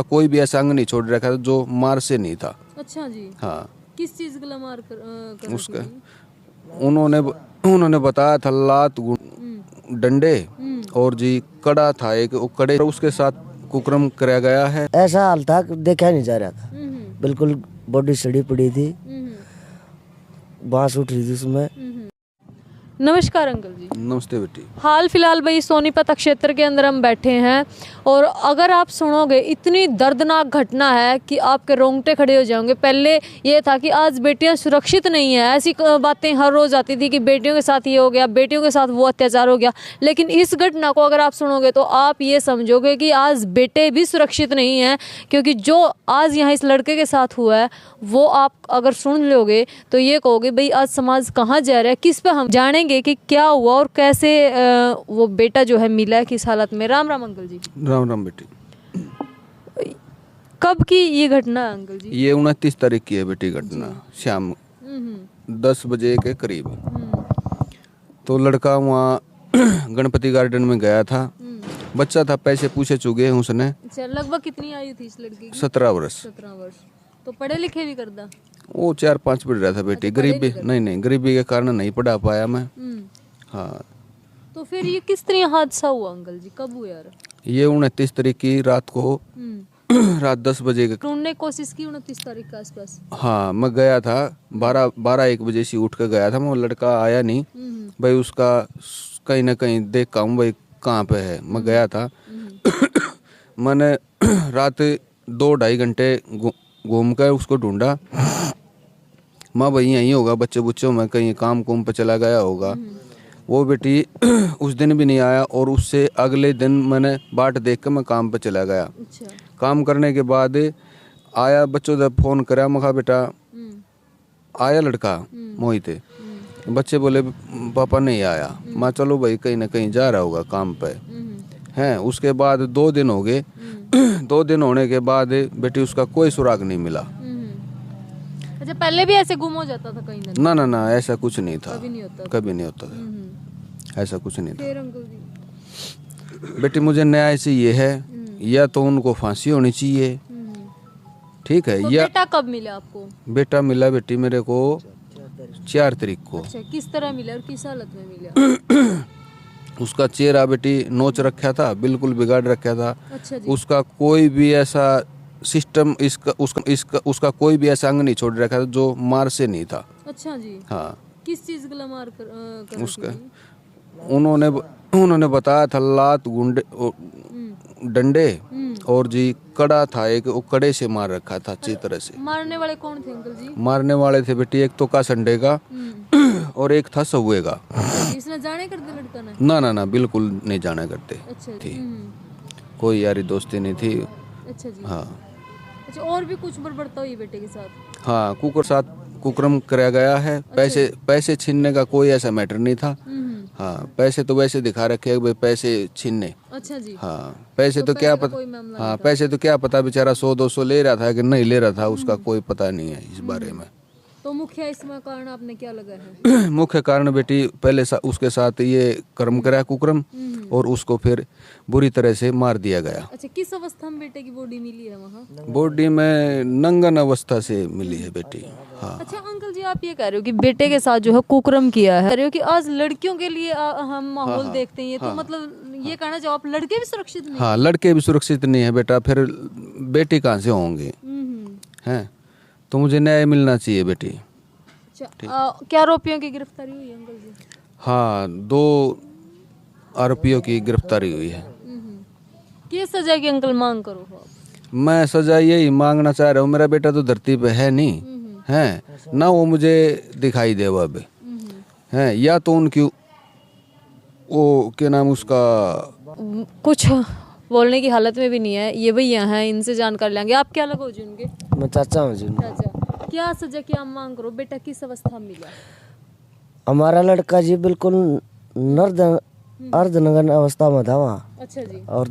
कोई भी ऐसा अंग नहीं छोड़ रखा था जो मार से नहीं था। अच्छा जी। हाँ, किस चीज का मार कर उसका उन्होंने बताया था लात डंडे और जी कड़ा था एक, वो कड़े उसके साथ कुकर्म कराया गया है। ऐसा हाल था कि देखा नहीं जा रहा था, बिल्कुल बॉडी सड़ी पड़ी थी, बांस उठ रही थी उसमें। नमस्कार अंकल जी। नमस्ते बेटी। हाल फिलहाल भाई सोनीपत क्षेत्र के अंदर हम बैठे हैं और अगर आप सुनोगे इतनी दर्दनाक घटना है कि आपके रोंगटे खड़े हो जाओगे। पहले ये था कि आज बेटियां सुरक्षित नहीं है, ऐसी बातें हर रोज आती थी कि बेटियों के साथ ये हो गया, बेटियों के साथ वो अत्याचार हो गया। लेकिन इस घटना को अगर आप सुनोगे तो आप ये समझोगे कि आज बेटे भी सुरक्षित नहीं हैं, क्योंकि जो आज यहाँ इस लड़के के साथ हुआ है वो आप अगर सुन लोगे तो ये कहोगे भाई आज समाज कहाँ जा रहा है, किस पे हम जानेंगे कि क्या हुआ और कैसे वो बेटा जो है मिला है किस हालत में। राम राम अंकल जी। राम राम बेटी। कब की ये घटना है अंकल जी? ये 29 तारीख की है बेटी घटना, शाम 10 बजे के करीब। तो लड़का वहाँ गणपति गार्डन में गया था, बच्चा था, पैसे पूछे चुके उसने। अच्छा, लगभग कितनी आयु थी इस लड़की की? 17 वर्ष। 17 वर्ष। तो पढ़े लिखे भी करता? वो 4-5 पढ़ रहा था बेटी। गरीबी नहीं गरीबी के कारण नहीं पढ़ा पाया मैं। हाँ। तो फिर ये किस तरह हादसा हुआ अंकल जी, कब हुआ यार? ये 29 तारीख की रात को रात 10 बजे के। ढूंढने की कोशिश की 29 तारीख के आसपास? हाँ, मैं गया था 12-1 बजे से उठ के गया था मैं। वो लड़का आया नहीं भाई, उसका कहीं ना कहीं देखा हूँ भाई कहाँ पे है। मैं गया था मैंने रात 2-2.5 घंटे घूम कर उसको ढूंढा। माँ भाई यहीं होगा, बच्चे बुच्चों में कहीं काम कुम पे चला गया होगा। वो बेटी उस दिन भी नहीं आया और उससे अगले दिन मैंने बाट देख कर मैं काम पे चला गया। अच्छा। काम करने के बाद आया, बच्चों ने फोन करा, मैं कहा बेटा आया लड़का मोहित? बच्चे बोले पापा नहीं आया। मैं चलो भाई कहीं ना कहीं जा रहा होगा काम पे हैं। उसके बाद 2 दिन हो गए। 2 दिन होने के बाद बेटी उसका कोई सुराग नहीं मिला। अच्छा, पहले भी ऐसे गुम हो जाता था कहीं ना? ना ऐसा कुछ नहीं था, कभी नहीं होता था? कभी नहीं होता था, ऐसा कुछ नहीं था। फिर अंकल जी? बेटी मुझे न्याय से ये है, या तो उनको फांसी होनी चाहिए, ठीक है। तो या बेटा कब मिला आपको? बेटा मिला बेटी मेरे को 4 तारीख को। अच्छा, किस तरह मिला और किस हालत में मिला? उसका चेहरा बेटी नोच रखा था, बिल्कुल बिगाड़ रखा था। अच्छा जी। उसका कोई भी ऐसा सिस्टम उसका कोई भी ऐसा अंग नहीं छोड़ रखा था जो मार से नहीं था। अच्छा जी। हाँ। किस चीज का मार कर उसका उन्होंने बताया था लात डंडे और जी कड़ा था एक, वो कड़े से मार रखा था अच्छी तरह से। मारने वाले कौन थे अंकल जी? मारने वाले थे बेटी एक तो का संडे का और एक था सहुए का। इसने जाने कर दिया लड़का ने? ना बिल्कुल नहीं जाना करते। अच्छा थी, कोई यारी दोस्ती नहीं थी। अच्छा जी। हाँ। अच्छा, और भी कुछ बर्बरता हुई बेटे के साथ? हाँ, कुकर्म कराया गया है। पैसे छीनने का कोई ऐसा मैटर नहीं था। हाँ, पैसे तो वैसे दिखा रखे हैं भाई पैसे छीनने। अच्छा जी। हाँ, पैसे तो क्या पता। हाँ, पैसे तो क्या पता बेचारा 100-200 ले रहा था कि नहीं ले रहा था, उसका कोई पता नहीं है इस बारे में। तो मुख्य इसमें कारण आपने क्या लगा है? मुख्य कारण बेटी पहले उसके साथ ये कर्म कराया कुकर्म और उसको फिर बुरी तरह से मार दिया गया। अच्छा, किस अवस्था में बेटे की बॉडी मिली है वहाँ? बॉडी में नंगन अवस्था से मिली है बेटी। हाँ। अच्छा अंकल जी, आप ये कह रहे हो कि बेटे के साथ जो है कुकर्म किया है, कह रहे हो कि आज लड़कियों के लिए हम माहौल देखते हैं, तो मतलब ये कहना चाहो आप लड़के भी सुरक्षित नहीं? हाँ, लड़के भी सुरक्षित नहीं है बेटा, फिर बेटी कहाँ से होंगे हैं? तो मुझे न्याय मिलना चाहिए बेटी। अच्छा, क्या आरोपियों की गिरफ्तारी हुई अंकल जी? हाँ, 2 आरोपियों की गिरफ्तारी हुई है। किस सजा की अंकल मांग करो आप? मैं सजा यही मांगना चाह रहा हूँ, मेरा बेटा तो धरती पे है नहीं है ना, वो मुझे दिखाई दे वो अब है, या तो उनकी वो क्या नाम उसका कुछ बोलने की हालत में भी नहीं है, ये भैया हैं, इनसे जानकारी लेंगे। आप क्या लगो जी उनके? मैं चाचा हूँ जी। चाचा, क्या सजा की आप मांग करो? बेटा किस अवस्था में मिला? हमारा लड़का जी बिल्कुल अर्धनग्न अवस्था में था वहाँ। अच्छा जी। और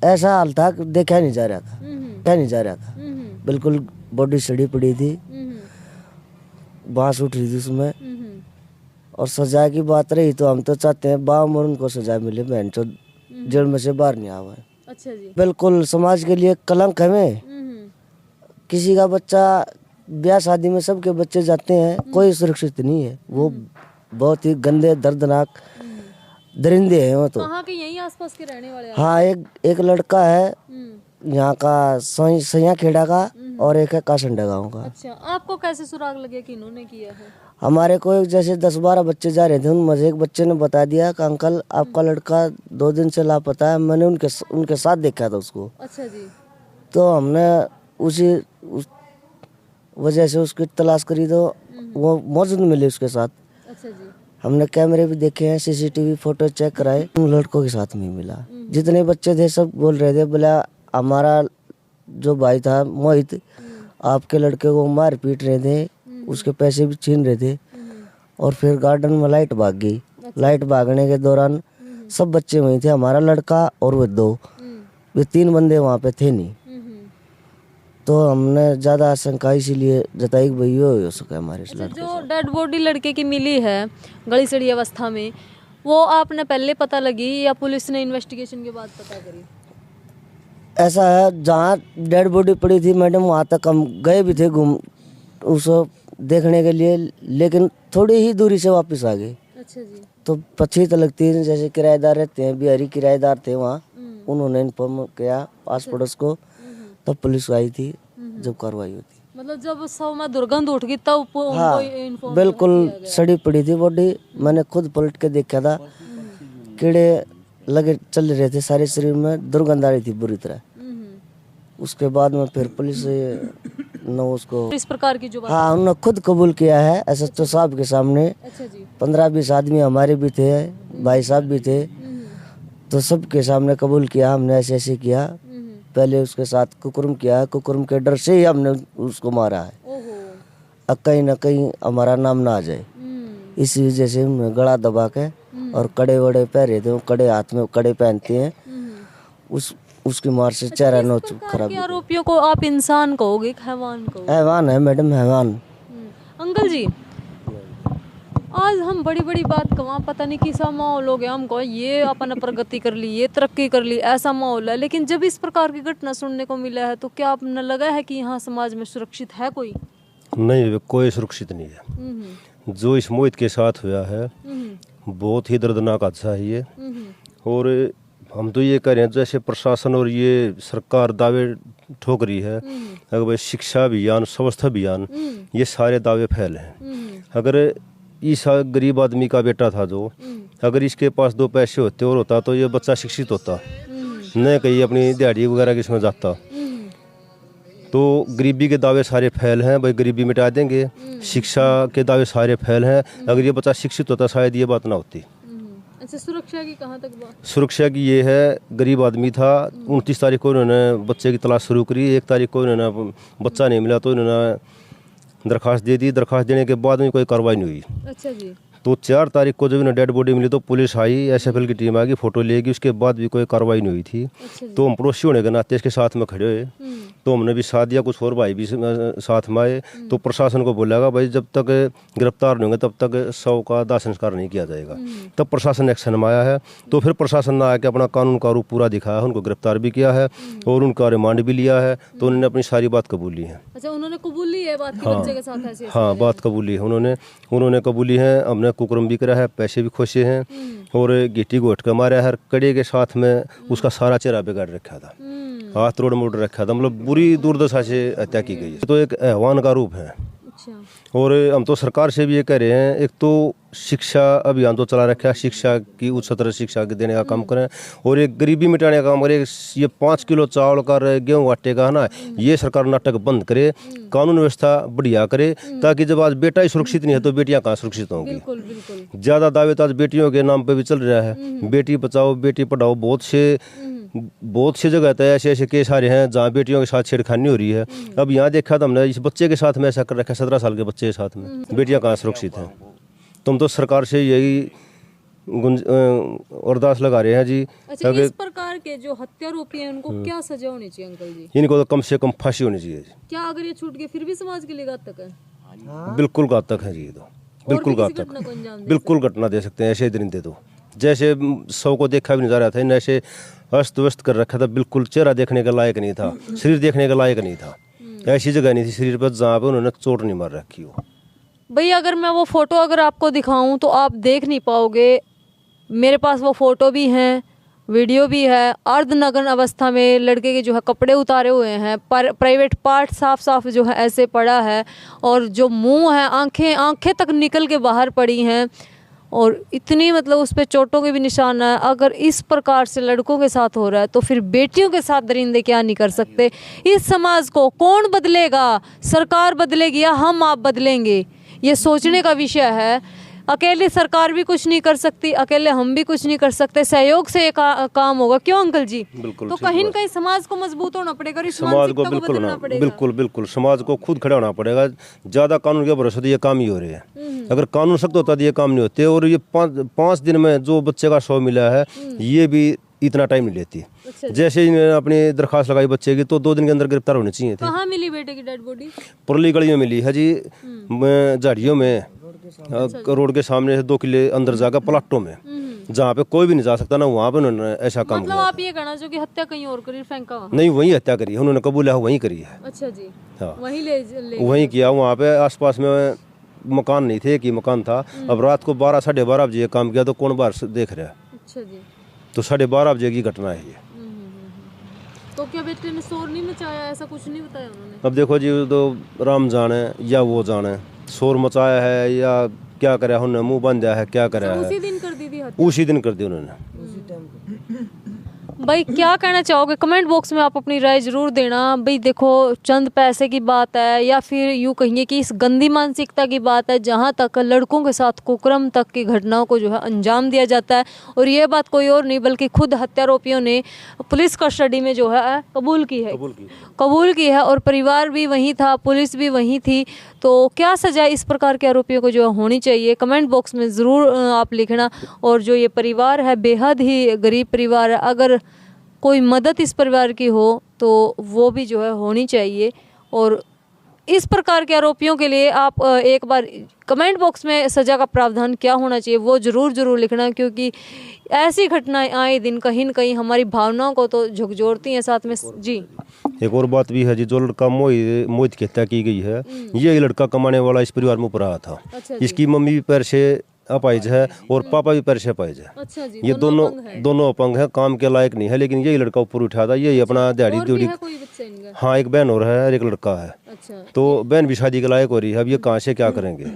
ऐसा हाल था कि देखा नहीं जा रहा था, बिल्कुल बॉडी सड़ी पड़ी थी, बांस उठ रही थी उसमें। और सजा की बात रही तो हम तो चाहते हैं बाम और उनको सजा मिले, बहन तो जेल में से बाहर नहीं आवा है। अच्छा जी। बिल्कुल समाज के लिए कलंक है। मैं किसी का बच्चा ब्याह शादी में सबके बच्चे जाते हैं, कोई सुरक्षित नहीं है। वो बहुत ही गंदे दर्दनाक दरिंदे हैं वो तो। कहाँ के, यहीं आसपास के रहने वाले? हाँ, एक लड़का है यहाँ का सैया खेड़ा का और एक है कासंडा गाँव का। अच्छा, आपको कैसे सुराग लगे कि इन्होंने किया है? हमारे को एक जैसे 10-12 बच्चे जा रहे थे, उनमें से एक बच्चे ने बता दिया कि अंकल आपका लड़का 2 दिन से लापता है, मैंने उनके साथ देखा था उसको। अच्छा जी। तो हमने उस वजह से उसकी तलाश करी तो वो मौजूद मिले उसके साथ। अच्छा जी। हमने कैमरे भी देखे हैं, सीसीटीवी फोटो चेक कराए, उन लड़कों के साथ नहीं मिला। जितने बच्चे थे सब बोल रहे थे, बोला हमारा जो भाई था मोहित आपके लड़के को मार पीट रहे थे, उसके पैसे भी छीन रहे थे। और फिर गार्डन में लाइट भाग गई। लाइट भागने के दौरान सब बच्चे वहीं थे, हमारा लड़का और वो 2, वे 3 बंदे वहाँ पे थे नहीं। तो हमने ज़्यादा आशंका इसीलिए जताई कि भाई हो सके हमारे अच्छा, जो डेड बॉडी लड़के की मिली है गली सड़ी अवस्था में, वो आपने पहले पता लगी या पुलिस ने इन्वेस्टिगेशन के बाद पता करी? ऐसा है, जहाँ डेड बॉडी पड़ी थी मैडम वहाँ तक हम गए भी थे घूम उसको देखने के लिए, लेकिन थोड़ी ही दूरी से वापस आ गए। अच्छा जी। तो पछी तो लगती है, जैसे किराएदार रहते हैं, बिहारी किराएदार थे वहाँ, उन्होंने इन्फॉर्म किया आस पड़ोस को, तब पुलिस आई थी, जब कार्रवाई हुई थी। मतलब जब शव में दुर्गंध उठ गई तब हाँ, बिल्कुल सड़ी पड़ी थी बॉडी। मैंने खुद पलट के देखा था, कीड़े लगे चल रहे थे सारे शरीर में, दुर्गंध आ रही थी बुरी तरह। उसके बाद में फिर पुलिस ने उसको इस प्रकार की जो बात। हाँ, उन्होंने खुद कबूल किया है एसएचओ साहब के सामने। अच्छा जी। 15-20 आदमी हमारे भी थे, भाई साहब भी थे, तो सबके सामने कबूल किया हमने ऐसे ऐसे किया। पहले उसके साथ कुकर्म किया, कुकर्म के डर से ही हमने उसको मारा है। अब कहीं ना कहीं हमारा नाम ना आ जाए, इसी वजह से उन्होंने गला दबा के और कड़े वड़े पहरे थे, कड़े हाथ में कड़े पहनते हैं, उसकी मार से चेहरा नोच खराब। आरोपियों को आप इंसान कहोगे, हैवान कहोगे? हैवान है मैडम, हैवान। अंकल जी, आज हम बड़ी बड़ी बात कवा, पता नहीं किसा माहौल हो गया, हम कहो ये अपन प्रगति कर ली, ये तरक्की कर ली, ऐसा माहौल है। लेकिन जब इस प्रकार की घटना सुनने को मिला है तो क्या आपने लगा है कि यहाँ समाज में सुरक्षित है कोई? नहीं, कोई सुरक्षित नहीं है। जो इस मोहित के साथ हुआ है बहुत ही दर्दनाक हादसा है ये। और हम तो ये कह रहे हैं, जैसे प्रशासन और ये सरकार दावे ठोक रही है, अगर भाई शिक्षा अभियान, स्वास्थ्य अभियान, ये सारे दावे फैल हैं। अगर इस गरीब आदमी का बेटा था जो, अगर इसके पास 2 पैसे होते और होता तो ये बच्चा शिक्षित होता, न कहीं अपनी दिहाड़ी वगैरह किसमें जाता। तो गरीबी के दावे सारे फैल हैं, भाई गरीबी मिटा देंगे। शिक्षा के दावे सारे फैल हैं, अगर ये बच्चा शिक्षित होता शायद ये बात ना होती। अच्छा, सुरक्षा की कहाँ तक बात? सुरक्षा की ये है, गरीब आदमी था, 29 तारीख को इन्होंने बच्चे की तलाश शुरू करी, 1 तारीख को इन्होंने बच्चा नहीं मिला तो इन्होंने दरखास्त दे दी। दरखास्त देने के बाद में कोई कार्रवाई नहीं हुई। अच्छा जी। तो 4 तारीख को जब इन्हें डेड बॉडी मिली तो पुलिस आई, एसएफएल की टीम आ गई, फोटो लेगी, उसके बाद भी कोई कार्रवाई नहीं हुई थी। तो हम पड़ोसी होने के नाते इसके साथ में खड़े हुए, तो हमने भी साथ दिया, कुछ और भाई भी साथ में आए। तो प्रशासन को बोलेगा भाई जब तक गिरफ्तार नहीं होंगे तब तक शव का दाह संस्कार नहीं किया जाएगा। तब प्रशासन एक्शन में आया है। तो फिर प्रशासन ने आके अपना कानून का रूप पूरा दिखाया है, उनको गिरफ्तार भी किया है और उनका रिमांड भी लिया है। तो उन्होंने अपनी सारी बात कबूली है। अच्छा, उन्होंने कबूल ली है बात कि बच्चे के साथ ऐसे? हाँ, बात कबूली है उन्होंने कबूली है। हमने कुकर्म भी करा है, पैसे भी खोसे हैं और गिट्टी घोट के मारा है। कड़े के साथ में उसका सारा चेहरा बिगाड़ रखा था, हाथ रोड मोड़ रखा था, मतलब बुरी दुर्दशा से हत्या की गई है। तो एक हैवान का रूप है। अच्छा। और हम तो सरकार से भी ये कह रहे हैं, एक तो शिक्षा अभियान तो चला रखा है, शिक्षा की उच्चतर शिक्षा देने का काम करें और एक गरीबी मिटाने का काम करें। ये 5 किलो चावल का, गेहूँ आटे का है ना, ये सरकार नाटक बंद करे, कानून व्यवस्था बढ़िया करे, ताकि जब आज बेटा ही सुरक्षित नहीं है तो बेटियां कहाँ सुरक्षित होंगी। बिल्कुल बिल्कुल। ज्यादा दावे तो आज बेटियों के नाम पे भी चल रहा है, बेटी बचाओ बेटी पढ़ाओ। बहुत से जगह तो ऐसे ऐसे केस आ रहे हैं जहाँ बेटियों के साथ छेड़खानी हो रही है। अब यहाँ देखा था हमने, इस बच्चे के साथ में ऐसा कर रखा है, 17 साल के बच्चे के साथ में, बेटियां कहाँ सुरक्षित हैं। तुम तो सरकार से यही अरदास लगा रहे हैं जी। अच्छा, इस प्रकार के जो हत्यारोपी हैं उनको क्या सजा होनी चाहिए अंकल जी? इनको तो कम से कम फांसी होनी चाहिए। क्या अगर ये छूट गए फिर भी समाज के लिए घातक है? बिल्कुल घातक है जी, ये तो बिल्कुल घातक, बिल्कुल घटना दे सकते हैं ऐसे दरिंदे। तो जैसे 100 को देखा भी नहीं जा रहा था, ऐसे अस्त व्यस्त कर रखा था, बिल्कुल चेहरा देखने के लायक नहीं था, शरीर देखने के लायक नहीं था। ऐसी जगह नहीं थी शरीर पर जहाँ पे उन्होंने चोट नहीं मार रखी हो। भैया अगर मैं वो फ़ोटो अगर आपको दिखाऊं तो आप देख नहीं पाओगे। मेरे पास वो फ़ोटो भी हैं, वीडियो भी है। अर्धनग्न अवस्था में लड़के के जो है कपड़े उतारे हुए हैं, पर प्राइवेट पार्ट साफ साफ जो है ऐसे पड़ा है, और जो मुंह है, आंखें तक निकल के बाहर पड़ी हैं, और इतनी मतलब उस पर चोटों के भी निशान है। अगर इस प्रकार से लड़कों के साथ हो रहा है तो फिर बेटियों के साथ दरिंदे क्या नहीं कर सकते। इस समाज को कौन बदलेगा? सरकार बदलेगी या हम आप बदलेंगे? ये सोचने का विषय है। अकेले सरकार भी कुछ नहीं कर सकती, अकेले हम भी कुछ नहीं कर सकते, सहयोग से ये काम होगा। क्यों अंकल जी? बिल्कुल, तो कहीं न कहीं समाज को मजबूत होना पड़ेगा, इस समाज को मानसिकता बिल्कुल बदलना होना, पड़ेगा। बिल्कुल बिल्कुल समाज को खुद खड़ा होना पड़ेगा। ज्यादा कानून के भरोसे तो ये काम ही हो रहे हैं। अगर कानून सख्त होता तो ये काम नहीं होते। और ये 5 दिन में जो बच्चे का शव मिला है, ये भी इतना टाइम नहीं लेती। अच्छा। जैसे इन्होंने अपनी दरखास्त लगाई बच्चे की, तो 2 दिन के अंदर गिरफ्तार होने चाहिए थे। कहाँ मिली बेटे की डेड बॉडी? पुरली गली में मिली है जी, झाड़ियों में, रोड के सामने से 2 किले अंदर जाकर प्लाटों में, जहाँ पे कोई भी नहीं जा सकता ना, वहाँ पे उन्होंने ऐसा काम मतलब किया। आप ये कहना चाहो कि हत्या कहीं और करी, फेंका वहाँ? नहीं, वहीं हत्या करी है उन्होंने, कबूल है वहीं करी है। अच्छा जी, हाँ, वहीं ले वहीं किया। वहाँ पे आसपास में मकान नहीं थे, एक ही मकान था। अब रात को 12 साढ़े 12 बजे ये काम किया, तो कौन बाहर से देख रहा है? अच्छा जी। तो 12:30 बजे की घटना है ये। तो क्या बेटे ने शोर नहीं मचाया? ऐसा कुछ नहीं बताया उन्होंने? अब देखो जी, तो राम जाने या वो जाने, शोर मचाया है या क्या करे, उन्होंने मुंह बांधा है, क्या करे उसी है, दिन कर दी थी हत्या? उसी दिन कर दी उन्होंने। भाई क्या कहना चाहोगे? कमेंट बॉक्स में आप अपनी राय जरूर देना। भाई देखो, चंद पैसे की बात है या फिर यूँ कहिए कि इस गंदी मानसिकता की बात है, जहाँ तक लड़कों के साथ कुकर्म तक की घटनाओं को जो है अंजाम दिया जाता है। और ये बात कोई और नहीं बल्कि खुद हत्यारोपियों ने पुलिस कस्टडी में जो है कबूल की है, और परिवार भी वहीं था, पुलिस भी वहीं थी। तो क्या सजा इस प्रकार के आरोपियों को जो है होनी चाहिए? कमेंट बॉक्स में ज़रूर आप लिखना। और जो ये परिवार है, बेहद ही गरीब परिवार है। अगर कोई मदद इस परिवार की हो तो वो भी जो है होनी चाहिए। और इस प्रकार के आरोपियों के लिए आप एक बार कमेंट बॉक्स में सज़ा का प्रावधान क्या होना चाहिए वो ज़रूर लिखना, क्योंकि ऐसी घटनाएं आए दिन कहीं न कहीं हमारी भावनाओं को तो झकझोरती हैं। साथ में जी एक और बात भी है जी, जो लड़का मोहित की हत्या की गई है, ये लड़का कमाने वाला इस परिवार में ऊपर आया था। अच्छा इसकी मम्मी भी पैर से अपाहिज है और पापा भी पैर से अपाहिज है। अच्छा जी, ये दोनों अपंग है, काम के लायक नहीं है, लेकिन यही लड़का ऊपर उठा था। यही अपना दिहाड़ी कोई बच्चा इनका? हाँ, एक बहन और है और एक लड़का है। अच्छा। तो बहन भी शादी के लायक हो रही है, अब ये कहाँ से क्या करेंगे?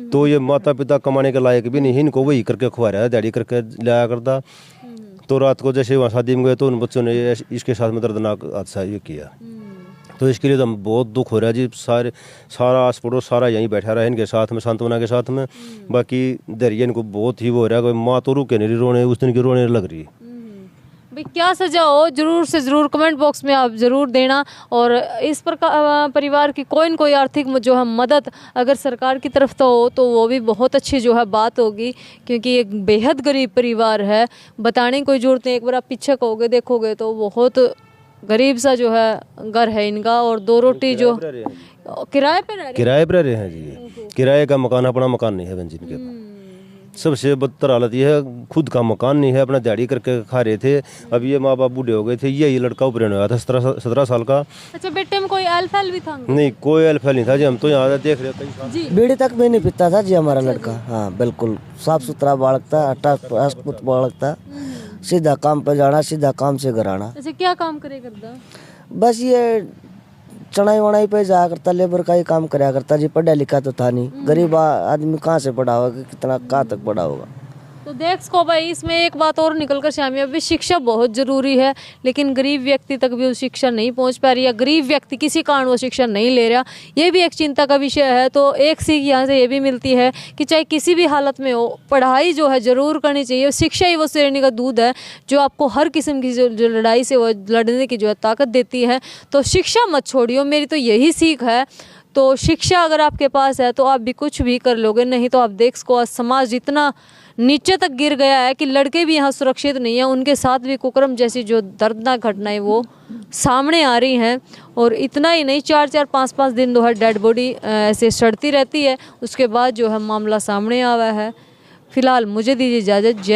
तो ये माता पिता कमाने के लायक भी नहीं, इनको वही करके खुआ रहा है, दिहाड़ी करके लाया करता। तो रात को जैसे वहाँ शादी में गए तो उन बच्चों ने इसके साथ में दर्दनाक हादसा ये किया। तो इसके लिए तो हम बहुत दुख हो रहा है जी। सारा आस पड़ोस सारा यहीं बैठा रहा है इनके साथ में, सांत्वना के साथ में। बाकी धैर्य इनको बहुत ही वो हो रहा है, माँ तो रुके नहीं रोने, उस दिन की रोने लग रही है। भाई क्या सजा हो जरूर से ज़रूर कमेंट बॉक्स में आप ज़रूर देना। और इस प्रकार परिवार की कोई न कोई आर्थिक जो है मदद अगर सरकार की तरफ तो हो तो वो भी बहुत अच्छी जो है बात होगी, क्योंकि एक बेहद गरीब परिवार है। बताने की कोई ज़रूरत नहीं, एक बार आप पीछे कहोगे देखोगे तो बहुत गरीब सा जो है घर है इनका। और 2 रोटी जो किराए पे रहे हैं जी। किराए का मकान, अपना मकान नहीं है बहन जी इनके पास। सबसे बदतर हालत ये है, खुद का मकान नहीं है, अपना दिहाड़ी करके खा रहे थे। अब ये माँ बाप बूढ़े हो गए थे, ये लड़का ऊपर आया था 17 साल का। अच्छा, बेटे में कोई एल भी था? नहीं, कोई एल नहीं था जी। हम तो यहाँ देख रहे थे, बीड़ी तक भी नहीं पीता था जी हमारा लड़का। हाँ बिल्कुल साफ सुथरा बालक था, अष्टपुष्ट बालक था। सीधा काम पे जाना, सीधा काम से घर आना। अच्छा, क्या काम करे करता? बस ये चढ़ाई वढ़ाई पे जाया करता, लेबर का ही काम कराया करता जी। पढ़ा लिखा तो था नहीं, गरीब आदमी कहाँ से पढ़ा होगा, कितना कहाँ तक पढ़ा होगा। तो देख सको भाई, इसमें एक बात और निकल कर सामने अभी शिक्षा बहुत ज़रूरी है, लेकिन गरीब व्यक्ति तक भी वो शिक्षा नहीं पहुंच पा रही है। गरीब व्यक्ति किसी कारण वो शिक्षा नहीं ले रहा, ये भी एक चिंता का विषय है। तो एक सीख यहाँ से ये भी मिलती है कि चाहे किसी भी हालत में हो, पढ़ाई जो है ज़रूर करनी चाहिए। शिक्षा ही वो शेरनी का दूध है जो आपको हर किस्म की जो लड़ाई से वो लड़ने की जो है ताकत देती है। तो शिक्षा मत छोड़ियो, मेरी तो यही सीख है। तो शिक्षा अगर आपके पास है तो आप भी कुछ भी कर लोगे, नहीं तो आप देख सको आज समाज इतना नीचे तक गिर गया है कि लड़के भी यहाँ सुरक्षित नहीं है, उनके साथ भी कुकर्म जैसी जो दर्दनाक घटनाएं वो सामने आ रही हैं। और इतना ही नहीं, 4-4 5-5 दिन जो है डेड बॉडी ऐसे सड़ती रहती है, उसके बाद जो है मामला सामने आया है। फिलहाल मुझे दीजिए इजाज़त। जय